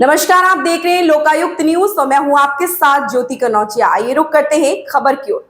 नमस्कार, आप देख रहे हैं लोकायुक्त न्यूज और मैं हूं आपके साथ ज्योति कनौजिया। आइए रुक करते हैं खबर की ओर।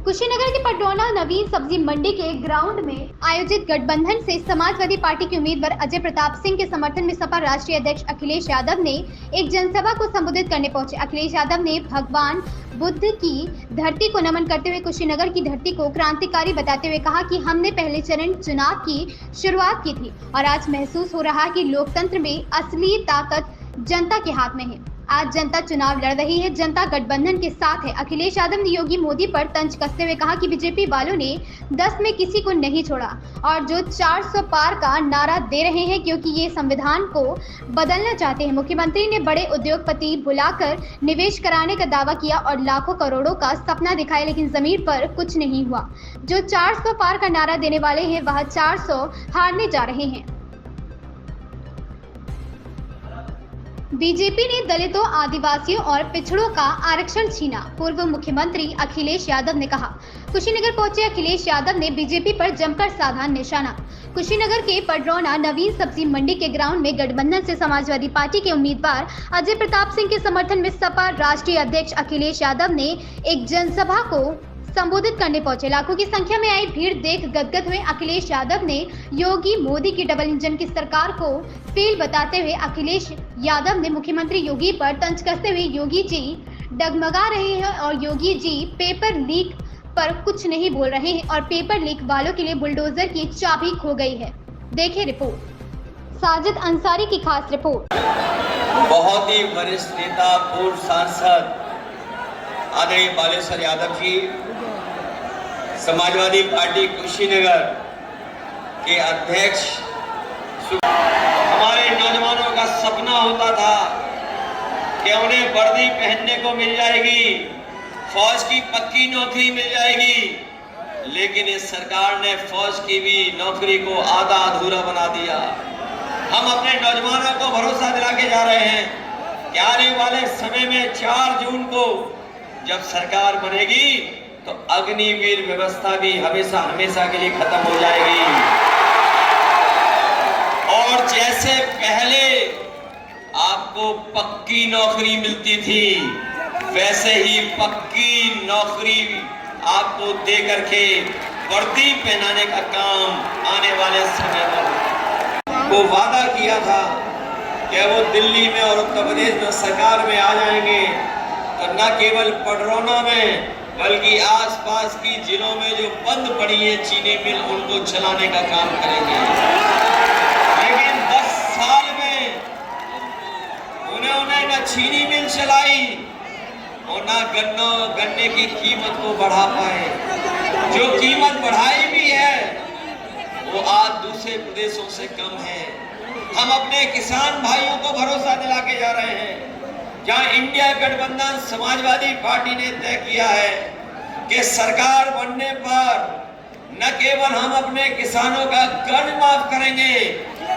कुशीनगर के पडरौना नवीन सब्जी मंडी के ग्राउंड में आयोजित गठबंधन से समाजवादी पार्टी के उम्मीदवार अजय प्रताप सिंह के समर्थन में सपा राष्ट्रीय अध्यक्ष अखिलेश यादव ने एक जनसभा को संबोधित करने पहुंचे। अखिलेश यादव ने भगवान बुद्ध की धरती को नमन करते हुए कुशीनगर की धरती को क्रांतिकारी बताते हुए कहा कि हमने पहले चरण चुनाव की शुरुआत की थी और आज महसूस हो रहा है कि लोकतंत्र में असली ताकत जनता के हाथ में है। आज जनता चुनाव लड़ रही है, जनता गठबंधन के साथ है। अखिलेश यादव ने योगी मोदी पर तंज कसते हुए कहा कि बीजेपी वालों ने 10 में किसी को नहीं छोड़ा और जो 400 पार का नारा दे रहे हैं क्योंकि ये संविधान को बदलना चाहते हैं। मुख्यमंत्री ने बड़े उद्योगपति बुलाकर निवेश कराने का दावा किया और लाखों करोड़ों का सपना दिखाया, लेकिन जमीन पर कुछ नहीं हुआ। जो 400 पार का नारा देने वाले हैं वह 400 हारने जा रहे हैं। बीजेपी ने दलितों, आदिवासियों और पिछड़ों का आरक्षण छीना, पूर्व मुख्यमंत्री अखिलेश यादव ने कहा। कुशीनगर पहुंचे अखिलेश यादव ने बीजेपी पर जमकर साधा निशाना। कुशीनगर के पडरौना नवीन सब्जी मंडी के ग्राउंड में गठबंधन से समाजवादी पार्टी के उम्मीदवार अजय प्रताप सिंह के समर्थन में सपा राष्ट्रीय अध्यक्ष अखिलेश यादव ने एक जनसभा को संबोधित करने पहुंचे। लाखों की संख्या में आई भीड़ देख गदगद हुए अखिलेश यादव ने योगी मोदी की डबल इंजन की सरकार को फेल बताते हुए अखिलेश यादव ने मुख्यमंत्री योगी पर तंज कसते हुए योगी जी डगमगा रहे हैं और योगी जी पेपर लीक पर कुछ नहीं बोल रहे हैं और पेपर लीक वालों के लिए बुलडोजर की चाबी खो गई है। देखिए रिपोर्ट, साजिद अंसारी की खास रिपोर्ट। बहुत ही वरिष्ठ नेता, पूर्व सांसद आदरणीय बालेश्वर यादव जी, समाजवादी पार्टी कुशीनगर के अध्यक्ष। हमारे नौजवानों का सपना होता था कि उन्हें वर्दी पहनने को मिल जाएगी, फौज की पक्की नौकरी मिल जाएगी, लेकिन इस सरकार ने फौज की भी नौकरी को आधा अधूरा बना दिया। हम अपने नौजवानों को भरोसा दिला के जा रहे हैं कि आने वाले समय में 4 जून को जब सरकार बनेगी तो अग्निवीर व्यवस्था भी हमेशा हमेशा के लिए खत्म हो जाएगी और जैसे पहले आपको पक्की नौकरी मिलती थी वैसे ही पक्की नौकरी आपको दे करके वर्दी पहनाने का काम आने वाले समय में वो वादा किया था कि वो दिल्ली में और उत्तर प्रदेश में सरकार में आ जाएंगे तो न केवल पडरौना में बल्कि आसपास की जिलों में जो बंद पड़ी है चीनी मिल उनको चलाने का काम करेंगे। लेकिन 10 साल में उन्होंने न चीनी मिल चलाई और न गन्ने की कीमत को बढ़ा पाए। जो कीमत बढ़ाई भी है वो आज दूसरे प्रदेशों से कम है। हम अपने किसान भाइयों को भरोसा दिला के जा रहे हैं, जहां इंडिया गठबंधन समाजवादी पार्टी ने तय किया है कि सरकार बनने पर न केवल हम अपने किसानों का कर्ज माफ करेंगे,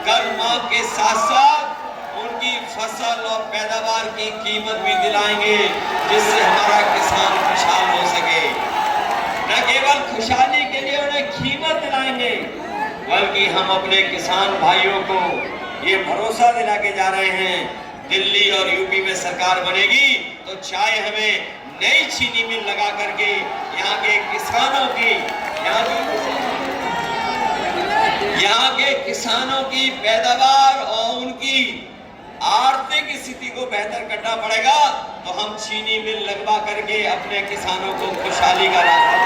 कर्ज माफ के साथ साथ उनकी फसल और पैदावार की कीमत भी दिलाएंगे, जिससे हमारा किसान खुशहाल हो सके। न केवल खुशहाली के लिए उन्हें कीमत दिलाएंगे, बल्कि हम अपने किसान भाइयों को ये भरोसा दिला के जा रहे हैं, दिल्ली और यूपी में सरकार बनेगी तो चाहे हमें नई चीनी मिल लगा करके यहाँ के किसानों की पैदावार और उनकी आर्थिक स्थिति को बेहतर करना पड़ेगा, तो हम चीनी मिल लगवा करके अपने किसानों को खुशहाली का रास्ता।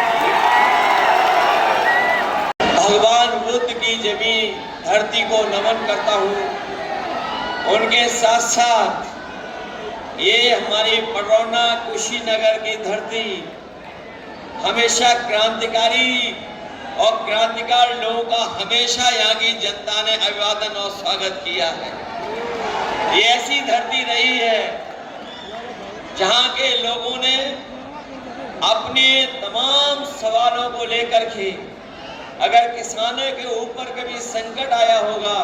भगवान बुद्ध की जमीन धरती को नमन करता हूँ, उनके साथ साथ ये हमारी पडरौना कुशीनगर की धरती हमेशा क्रांतिकारी और क्रांतिकारी लोगों का हमेशा यहाँ की जनता ने अभिवादन और स्वागत किया है। ये ऐसी धरती रही है जहाँ के लोगों ने अपने तमाम सवालों को लेकर के अगर किसानों के ऊपर कभी संकट आया होगा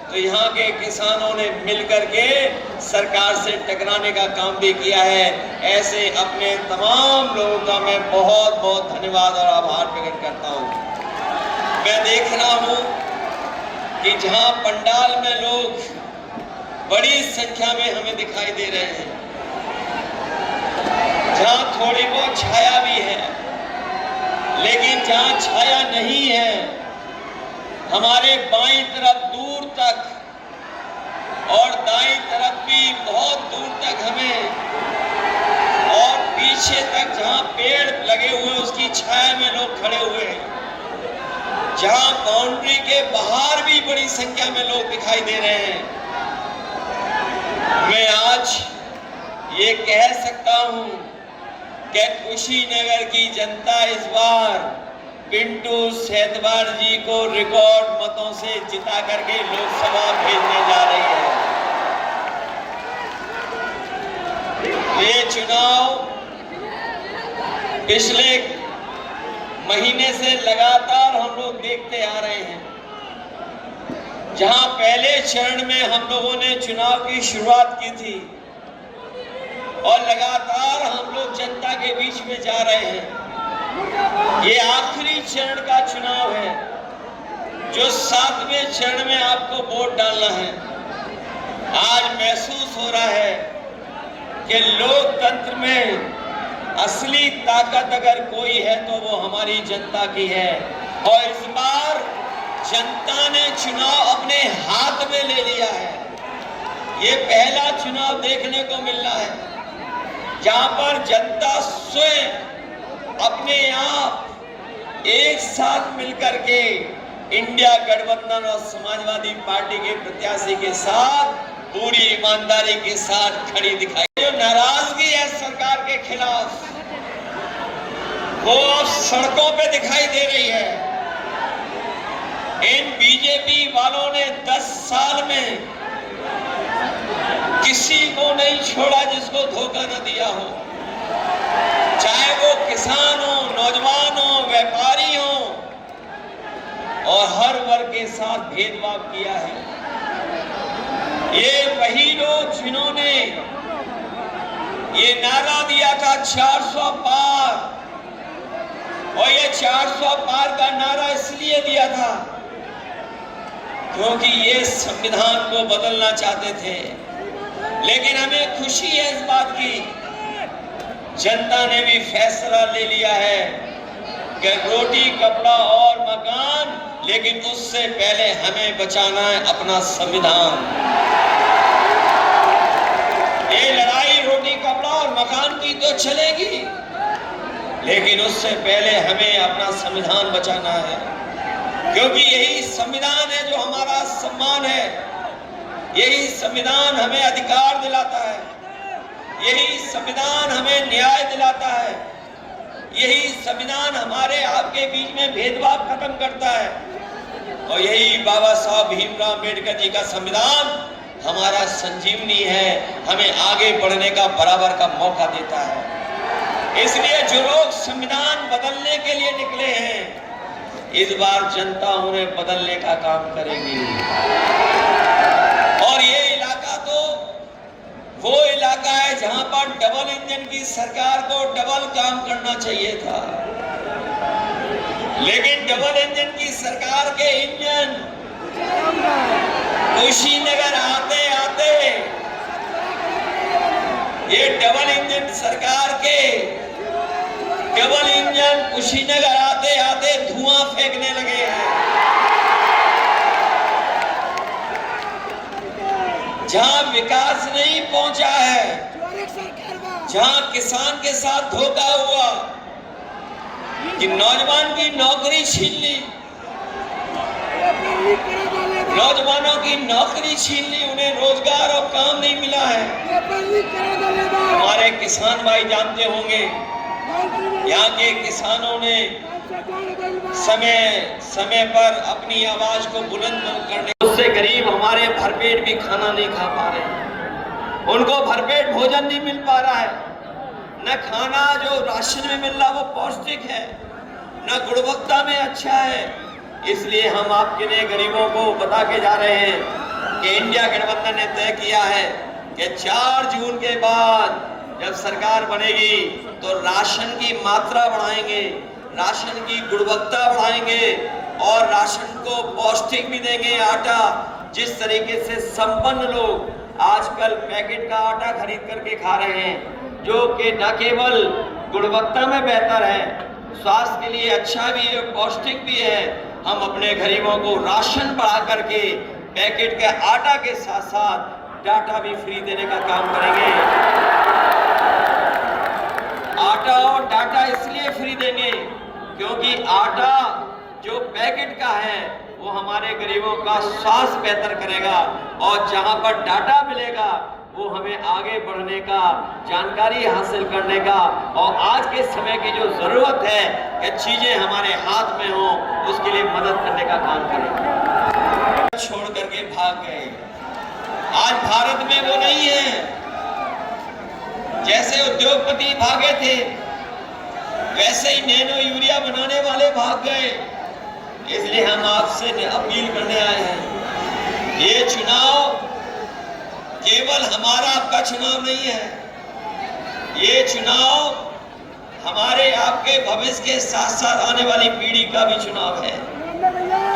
तो यहाँ के किसानों ने मिलकर के सरकार से टकराने का काम भी किया है। ऐसे अपने तमाम लोगों का मैं बहुत बहुत धन्यवाद और आभार प्रकट करता हूँ। मैं देख रहा हूँ कि जहाँ पंडाल में लोग बड़ी संख्या में हमें दिखाई दे रहे हैं। जहां थोड़ी बहुत छाया भी है, लेकिन जहां छाया नहीं है, हमारे बाईं तरफ दूर तक और दाईं तरफ भी बहुत दूर तक हमें, और पीछे तक जहां पेड़ लगे हुए उसकी छाया में लोग खड़े हुए हैं। जहां बाउंड्री के बाहर भी बड़ी संख्या में लोग दिखाई दे रहे हैं। मैं आज ये कह सकता हूं कि कुशीनगर की जनता इस बार पिंटू सेतवार जी को रिकॉर्ड मतों से जिता करके लोकसभा भेजने जा रही है। ये चुनाव पिछले महीने से लगातार हम लोग देखते आ रहे हैं। जहां पहले चरण में हम लोगों ने चुनाव की शुरुआत की थी और लगातार हम लोग जनता के बीच में जा रहे हैं। ये आखिरी चरण का चुनाव है, जो 7वें चरण में आपको वोट डालना है। आज महसूस हो रहा है कि लोकतंत्र में असली ताकत अगर कोई है तो वो हमारी जनता की है। और इस बार जनता ने चुनाव अपने हाथ में ले लिया है। ये पहला चुनाव देखने को मिल रहा है जहां पर जनता स्वयं अपने आप एक साथ मिलकर के इंडिया गठबंधन और समाजवादी पार्टी के प्रत्याशी के साथ पूरी ईमानदारी के साथ खड़ी दिखाई। जो नाराजगी है सरकार के खिलाफ, वो अब सड़कों पे दिखाई दे रही है। इन बीजेपी वालों ने 10 साल में किसी को नहीं छोड़ा जिसको धोखा न दिया हो, चाहे वो किसान हो, नौजवान हो, व्यापारी हो, और हर वर्ग के साथ भेदभाव किया है। ये वही लोग जिन्होंने ये नारा दिया था 400 पार, और ये 400 पार का नारा इसलिए दिया था क्योंकि ये संविधान को बदलना चाहते थे। लेकिन हमें खुशी है इस बात की, जनता ने भी फैसला ले लिया है कि रोटी, कपड़ा और मकान, लेकिन उससे पहले हमें बचाना है अपना संविधान। ये लड़ाई रोटी, कपड़ा और मकान की तो चलेगी, लेकिन उससे पहले हमें अपना संविधान बचाना है, क्योंकि यही संविधान है जो हमारा सम्मान है। यही संविधान हमें अधिकार दिलाता है, यही संविधान हमें न्याय दिलाता है, यही संविधान हमारे आपके बीच में भेदभाव खत्म करता है, और यही बाबा साहब भीमराव अम्बेडकर जी का संविधान हमारा संजीवनी है, हमें आगे बढ़ने का बराबर का मौका देता है। इसलिए जो लोग संविधान बदलने के लिए निकले हैं, इस बार जनता उन्हें बदलने का काम करेगी। और ये इलाका तो वो इलाका है जहां पर डबल इंजन की सरकार को डबल काम करना चाहिए था, लेकिन डबल इंजन की सरकार के इंजन कुशीनगर आते आते, ये डबल इंजन सरकार के डबल इंजन कुशीनगर आते आते धुआं फेंकने लगे हैं। जहां विकास नहीं पहुंचा है, जहां किसान के साथ धोखा हुआ कि नौजवान की नौकरी छीन ली, नौजवानों की नौकरी छीन ली, उन्हें रोजगार और काम नहीं मिला है। हमारे किसान भाई जानते होंगे, यहाँ के किसानों ने समय समय पर अपनी आवाज को बुलंद करने, उससे गरीब हमारे भरपेट भी खाना नहीं खा पा रहे, उनको भरपेट भोजन नहीं मिल पा रहा है। न खाना जो राशन में मिल रहा वो पौष्टिक है, न गुणवत्ता में अच्छा है। इसलिए हम आपके लिए गरीबों को बता के जा रहे हैं कि इंडिया गठबंधन ने तय किया है कि 4 जून के बाद जब सरकार बनेगी तो राशन की मात्रा बढ़ाएंगे, राशन की गुणवत्ता बढ़ाएंगे और राशन को पौष्टिक भी देंगे। आटा जिस तरीके से संपन्न लोग आजकल पैकेट का आटा खरीद करके खा रहे हैं, जो कि न केवल गुणवत्ता में बेहतर है, स्वास्थ्य के लिए अच्छा भी है, पौष्टिक भी है। हम अपने गरीबों को राशन बढ़ा करके पैकेट के आटा के साथ साथ डाटा भी फ्री देने का काम करेंगे। आटा और डाटा इसलिए फ्री देंगे क्योंकि आटा जो पैकेट का है वो हमारे गरीबों का स्वास्थ्य बेहतर करेगा, और जहां पर डाटा मिलेगा वो हमें आगे बढ़ने का, जानकारी हासिल करने का, और आज के समय की जो जरूरत है कि चीजें हमारे हाथ में हो, उसके लिए मदद करने का काम करेंगे। छोड़ करके भाग गए। आज भारत में वो नहीं है। जैसे उद्योगपति भागे थे वैसे ही नैनो यूरिया बनाने वाले भाग गए। इसलिए हम आपसे अपील करने आए हैं, ये चुनाव केवल हमारा आपका चुनाव नहीं है, ये चुनाव हमारे आपके भविष्य के साथ साथ आने वाली पीढ़ी का भी चुनाव है।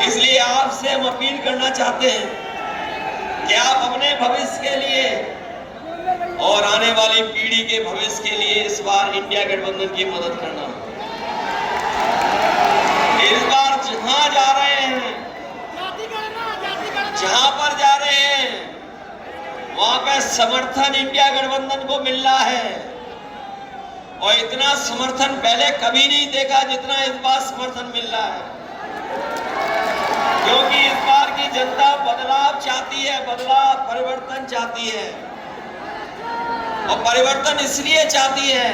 इसलिए आपसे हम अपील करना चाहते हैं कि आप अपने भविष्य के लिए और आने वाली पीढ़ी के भविष्य के लिए इस बार इंडिया गठबंधन की मदद करना। इस बार जहां जा रहे हैं, जहां पर जा रहे हैं, वहां का समर्थन इंडिया गठबंधन को मिल रहा है, और इतना समर्थन पहले कभी नहीं देखा जितना इस बार समर्थन मिल रहा है। क्योंकि इस बार की जनता बदलाव चाहती है, बदलाव परिवर्तन चाहती है, और परिवर्तन इसलिए चाहती है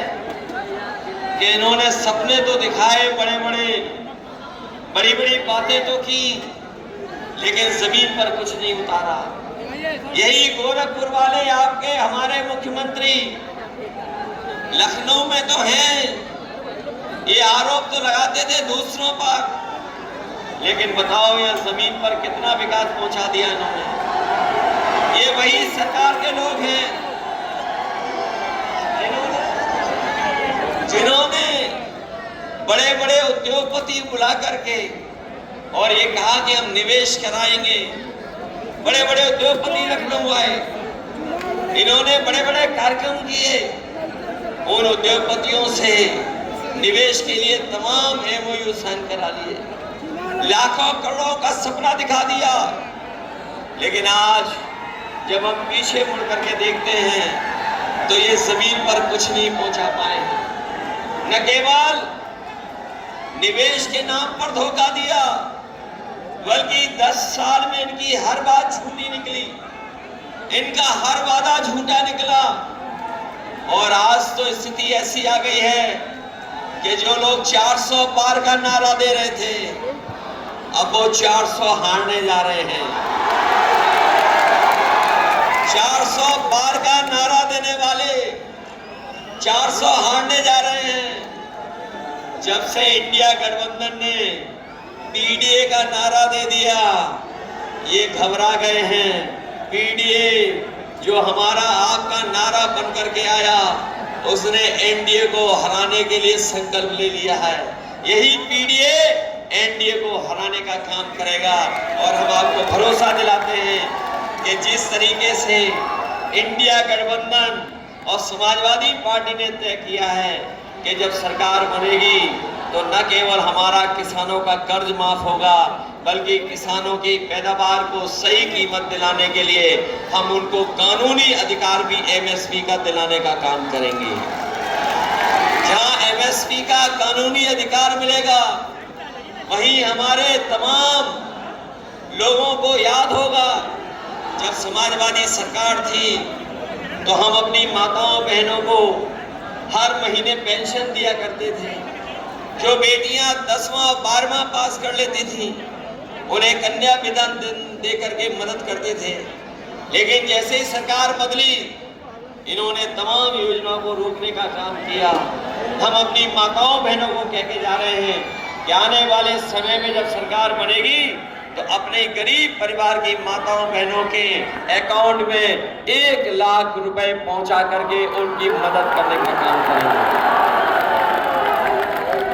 कि इन्होंने सपने तो दिखाए, बड़े बड़े बड़ी बड़ी बातें तो की, लेकिन जमीन पर कुछ नहीं उतारा। यही गोरखपुर वाले आपके हमारे मुख्यमंत्री लखनऊ में तो हैं, ये आरोप तो लगाते थे दूसरों पर, लेकिन बताओ यह जमीन पर कितना विकास पहुंचा दिया इन्होंने। ये वही सरकार के लोग हैं जिन्होंने बड़े बड़े उद्योगपति बुला करके और ये कहा कि हम निवेश कराएंगे। बड़े बड़े उद्योगपति लखनऊ आए, इन्होंने बड़े बड़े कार्यक्रम किए, उन उद्योगपतियों से निवेश के लिए तमाम MOU साइन करा लिए, लाखों करोड़ों का सपना दिखा दिया। लेकिन आज जब हम पीछे मुड़ करके देखते हैं तो ये जमीन पर कुछ नहीं पहुंचा पाए। न केवल निवेश के नाम पर धोखा दिया, बल्कि 10 साल में इनकी हर बात झूठी निकली, इनका हर वादा झूठा निकला। और आज तो स्थिति ऐसी आ गई है कि जो लोग 400 पार का नारा दे रहे थे, अब वो 400 हारने जा रहे हैं। 400 पार का नारा देने वाले 400 हारने जा रहे हैं। जब से इंडिया गठबंधन ने PDA का नारा दे दिया, ये घबरा गए हैं। PDA जो हमारा आपका नारा बन करके आया, उसने NDA को हराने के लिए संकल्प ले लिया है। यही PDA NDA को हराने का काम करेगा। और हम आपको भरोसा दिलाते हैं कि जिस तरीके से इंडिया गठबंधन और समाजवादी पार्टी ने तय किया है कि जब सरकार बनेगी तो न केवल हमारा किसानों का कर्ज माफ होगा, बल्कि किसानों की पैदावार को सही कीमत दिलाने के लिए हम उनको कानूनी अधिकार भी MSP का दिलाने का काम करेंगे। जहां MSP का कानूनी अधिकार मिलेगा, वहीं हमारे तमाम लोगों को याद होगा जब समाजवादी सरकार थी तो हम अपनी माताओं बहनों को हर महीने पेंशन दिया करते थे। जो बेटियां 10वां 12वां पास कर लेती थी उन्हें कन्या विदान दे करके मदद करते थे। लेकिन जैसे ही सरकार बदली, इन्होंने तमाम योजनाओं को रोकने का काम किया। हम अपनी माताओं बहनों को कह के जा रहे हैं कि आने वाले समय में जब सरकार बनेगी तो अपने गरीब परिवार की माताओं बहनों के अकाउंट में 1 लाख रुपए पहुंचा करके उनकी मदद करने का काम करेंगे।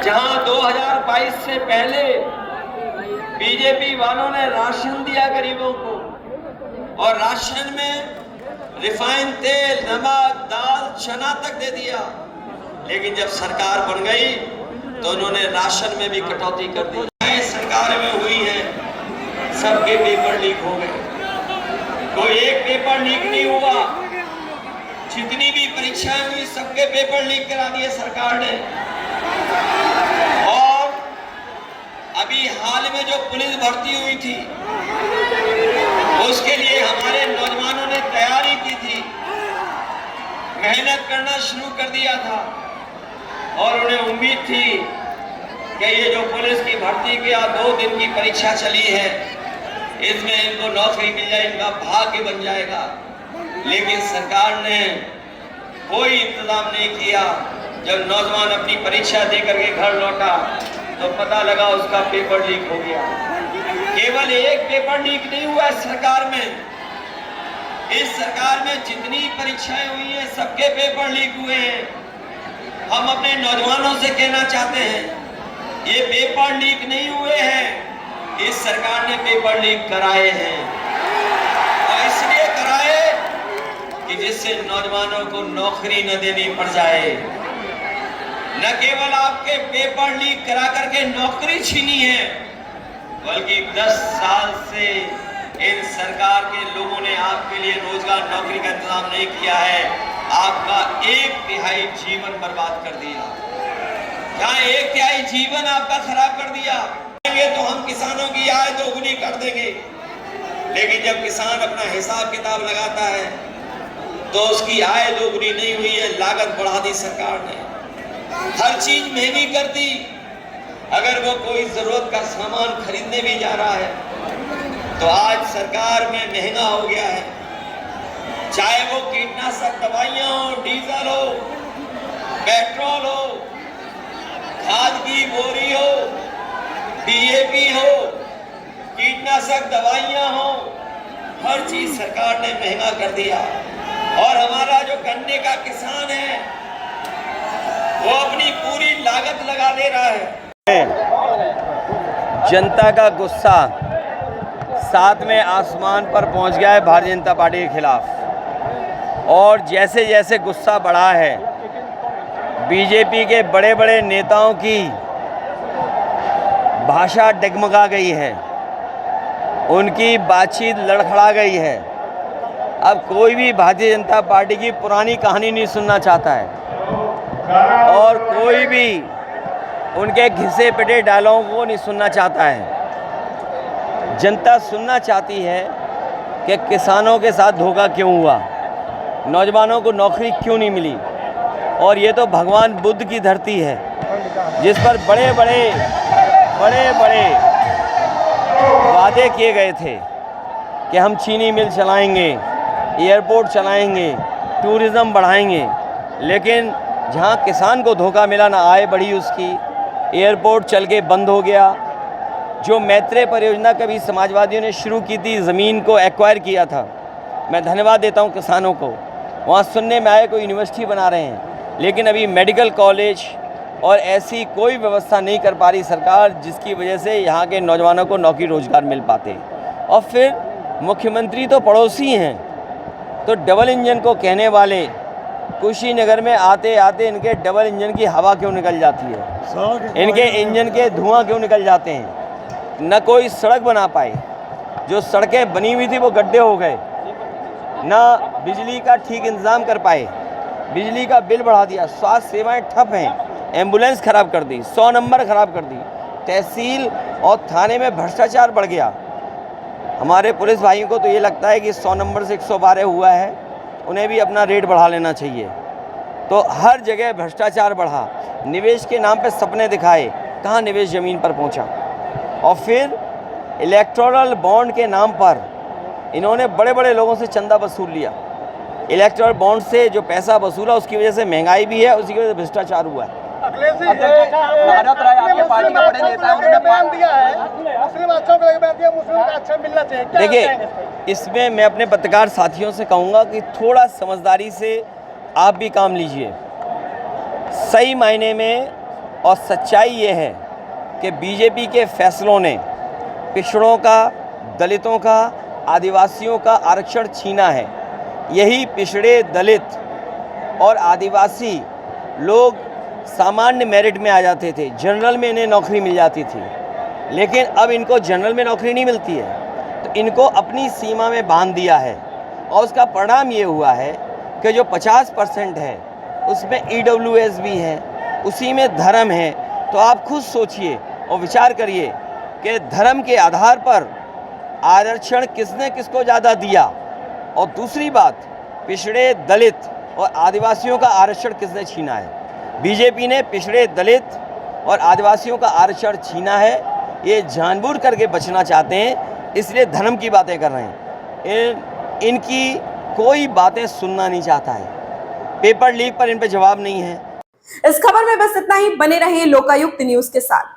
जहां 2022 से पहले बीजेपी वालों ने राशन दिया गरीबों को, और राशन में रिफाइंड तेल, नमक, दाल, चना तक दे दिया। लेकिन जब सरकार बन गई तो उन्होंने राशन में भी कटौती कर दी। सरकार में हुई है, सबके पेपर लीक हो गए, कोई एक पेपर लीक नहीं हुआ। जितनी भी परीक्षाएं हुई सबके पेपर लीक करा दिए सरकार ने। और अभी हाल में जो पुलिस भर्ती हुई थी उसके लिए हमारे नौजवानों ने तैयारी की थी, मेहनत करना शुरू कर दिया था और उन्हें उम्मीद थी कि ये जो पुलिस की भर्ती के 2 दिन की परीक्षा चली है इसमें इनको नौकरी मिल जाए, इनका भाग्य बन जाएगा। लेकिन सरकार ने कोई इंतजाम नहीं किया। जब नौजवान अपनी परीक्षा देकर के घर लौटा तो पता लगा उसका पेपर लीक हो गया। केवल एक पेपर लीक नहीं हुआ सरकार में, इस सरकार में जितनी परीक्षाएं हुई हैं सबके पेपर लीक हुए हैं। हम अपने नौजवानों से कहना चाहते हैं ये पेपर लीक नहीं हुए हैं, इस सरकार ने पेपर लीक कराए हैं और इसलिए कराए कि जिससे नौजवानों को नौकरी न देनी पड़ जाए। न केवल आपके पेपर लीक करा करके नौकरी छीनी है, बल्कि 10 साल से इन सरकार के लोगों ने आपके लिए रोजगार नौकरी का इंतजाम नहीं किया है। आपका 1/3 जीवन बर्बाद कर दिया। जहां 1/3 जीवन आपका खराब कर दिया। तो हम किसानों की आय दोगुनी कर देंगे, लेकिन जब किसान अपना हिसाब किताब लगाता है तो उसकी आय दोगुनी नहीं हुई है, लागत बढ़ा दी सरकार ने, हर चीज महंगी कर दी। अगर वो कोई जरूरत का सामान खरीदने भी जा रहा है तो आज सरकार में महंगा हो गया है, चाहे वो कीटनाशक दवाइयां हो, डीजल हो, पेट्रोल हो, खाद की बोरी हो, डीएपी हो, कीटनाशक दवाइयां हो, हर चीज सरकार ने महंगा कर दिया। और हमारा जो गन्ने का किसान है वो अपनी पूरी लागत लगा दे रहा है। जनता का गुस्सा 7वें आसमान पर पहुंच गया है भारतीय जनता पार्टी के खिलाफ। और जैसे जैसे गुस्सा बढ़ा है, बीजेपी के बड़े बड़े नेताओं की भाषा डगमगा गई है, उनकी बातचीत लड़खड़ा गई है। अब कोई भी भारतीय जनता पार्टी की पुरानी कहानी नहीं सुनना चाहता है और कोई भी उनके घिसे पिटे डायलॉगों को नहीं सुनना चाहता है। जनता सुनना चाहती है कि किसानों के साथ धोखा क्यों हुआ, नौजवानों को नौकरी क्यों नहीं मिली। और ये तो भगवान बुद्ध की धरती है जिस पर बड़े बड़े वादे किए गए थे कि हम चीनी मिल चलाएंगे, एयरपोर्ट चलाएंगे, टूरिज़्म बढ़ाएंगे। लेकिन जहाँ किसान को धोखा मिला, ना आय बढ़ी उसकी, एयरपोर्ट चल के बंद हो गया। जो मैत्रेय परियोजना कभी समाजवादियों ने शुरू की थी, ज़मीन को एक्वायर किया था, मैं धन्यवाद देता हूँ किसानों को। वहाँ सुनने में आए कोई यूनिवर्सिटी बना रहे हैं, लेकिन अभी मेडिकल कॉलेज और ऐसी कोई व्यवस्था नहीं कर पा रही सरकार जिसकी वजह से यहाँ के नौजवानों को नौकरी रोजगार मिल पाते। और फिर मुख्यमंत्री तो पड़ोसी हैं, तो डबल इंजन को कहने वाले कुशीनगर में आते आते इनके डबल इंजन की हवा क्यों निकल जाती है, इनके इंजन के धुआं क्यों निकल जाते हैं। न कोई सड़क बना पाए, जो सड़कें बनी हुई थी वो गड्ढे हो गए, ना बिजली का ठीक इंतज़ाम कर पाए, बिजली का बिल बढ़ा दिया, स्वास्थ्य सेवाएं ठप हैं, एम्बुलेंस ख़राब कर दी, 100 नंबर ख़राब कर दी, तहसील और थाने में भ्रष्टाचार बढ़ गया। हमारे पुलिस भाइयों को तो ये लगता है कि 100 नंबर से 112 हुआ है, उन्हें भी अपना रेट बढ़ा लेना चाहिए। तो हर जगह भ्रष्टाचार बढ़ा, निवेश के नाम पे सपने दिखाए, कहाँ निवेश ज़मीन पर पहुँचा। और फिर इलेक्टोरल बॉन्ड के नाम पर इन्होंने बड़े बड़े लोगों से चंदा वसूल लिया। इलेक्टोरल बॉन्ड से जो पैसा वसूला उसकी वजह से महंगाई भी है, उसी की वजह से भ्रष्टाचार हुआ है। भारत राय आपके पार्टी के बड़े नेता हैं, उन्होंने बयान दिया है मुस्लिम अच्छों को बयान दिया, मुस्लिम का अच्छा मिलना चाहिए। देखिए, इसमें मैं अपने पत्रकार साथियों से कहूँगा कि थोड़ा समझदारी से आप भी काम लीजिए। सही मायने में और सच्चाई ये है कि बीजेपी के फैसलों ने पिछड़ों का, दलितों का, आदिवासियों का आरक्षण छीना है। यही पिछड़े, दलित और आदिवासी लोग सामान्य मेरिट में आ जाते थे, जनरल में इन्हें नौकरी मिल जाती थी। लेकिन अब इनको जनरल में नौकरी नहीं मिलती है, तो इनको अपनी सीमा में बांध दिया है। और उसका परिणाम ये हुआ है कि जो 50% है उसमें EWS भी है, उसी में धर्म है। तो आप खुद सोचिए और विचार करिए कि धर्म के आधार पर आरक्षण किसने किसको ज़्यादा दिया, और दूसरी बात पिछड़े, दलित और आदिवासियों का आरक्षण किसने छीना है। बीजेपी ने पिछड़े, दलित और आदिवासियों का आरक्षण छीना है। ये जानबूझ करके बचना चाहते हैं, इसलिए धर्म की बातें कर रहे हैं। इनकी कोई बातें सुनना नहीं चाहता है। पेपर लीक पर इन पे जवाब नहीं है। इस खबर में बस इतना ही। बने रहिए लोकायुक्त न्यूज के साथ।